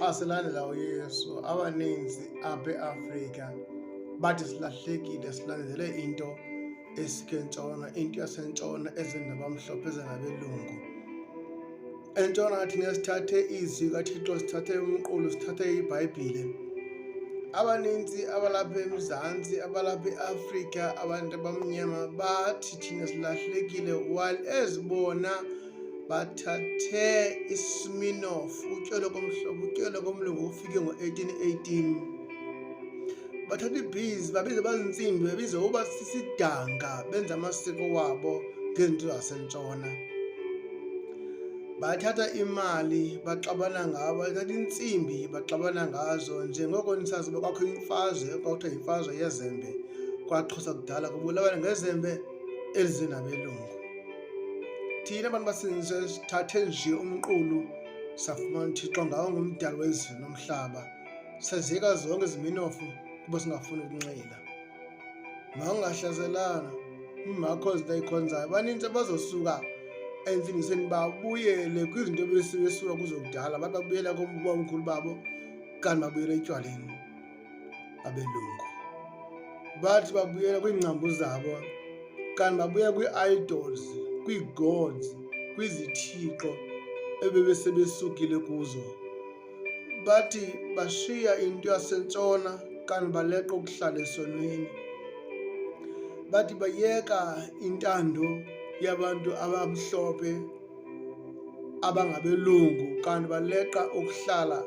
xa silandela uYesu abaninzi apha eAfrika bathi silahlekile, silandele into esikentshona, into yasentshona ezinabamhlophe ezinabelungu. Entshona thina sithathe izwi kaThixo, sithathe umqulu, sithathe iBhayibhile. Abaninzi abalapha eMzantsi, abalapha eAfrika, abantu abamnyama bathi thina silahlekile while ezibona bathathe iSmirnoff, utywala komhlobo, utywala komlungu ufike ngo-1818. Bathatha ibhizi, babize bazintsimbi, babize uba sisidanga, benza amasiko wabo ngezinto zasentshona. Bathatha imali baxabana ngabo, bathatha intsimbi baxabana ngazo. Njengoko nisazi uba kwakho imfazwe kwakuthiwa yimfazwe yezembe kwaXhosa kudala, kubulawana ngezembe elizinabelungu. Thina abantu basinze sithathe nje umqulu, safumana uThixo ngawo ngumdali wezulu nomhlaba, saziyeka zonke iziminofu kuba singafuni ukunxila. Mawungahlaselana umakho izinto ayikhonzayo, banintsi abazosuka entsingiseni babuyele kwizinto besuka kuzo kudala, bathi babuyela koobawomkhulu babo kanti babuyela etywaleni abelungu. Bathi babuyela kwiingcambu zabo kanti babuyela kwii-idols, kwii-gods, kwizithixo ebebesebesukile kuzo. Bathi bashiya into yasentshona kanti baleqa ukuhlala esonweni. Bathi bayeka intando yabantu abamhlophe abangabelungu kanti baleqa ukuhlala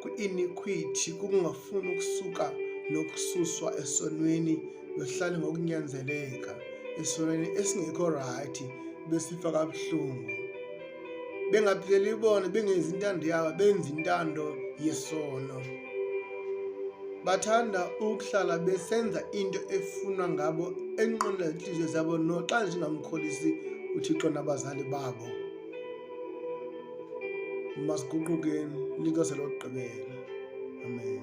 kwi-iniquity, kukungafuni ukusuka nokususwa esonweni, behlale ngokunyanzeleka esonweni esingekho rayithi, besifa kabuhlungu. Bengaphileli bona, bengenzi intando yabo, benza intando yesono. Bathanda ukuhlala besenza into efunwa ngabo, enqwenela izintliziyo zabo, noxa nje ingamkholisi uThixo nabazali babo. Masiguqukeni, lixesha lokugqibela. Amen.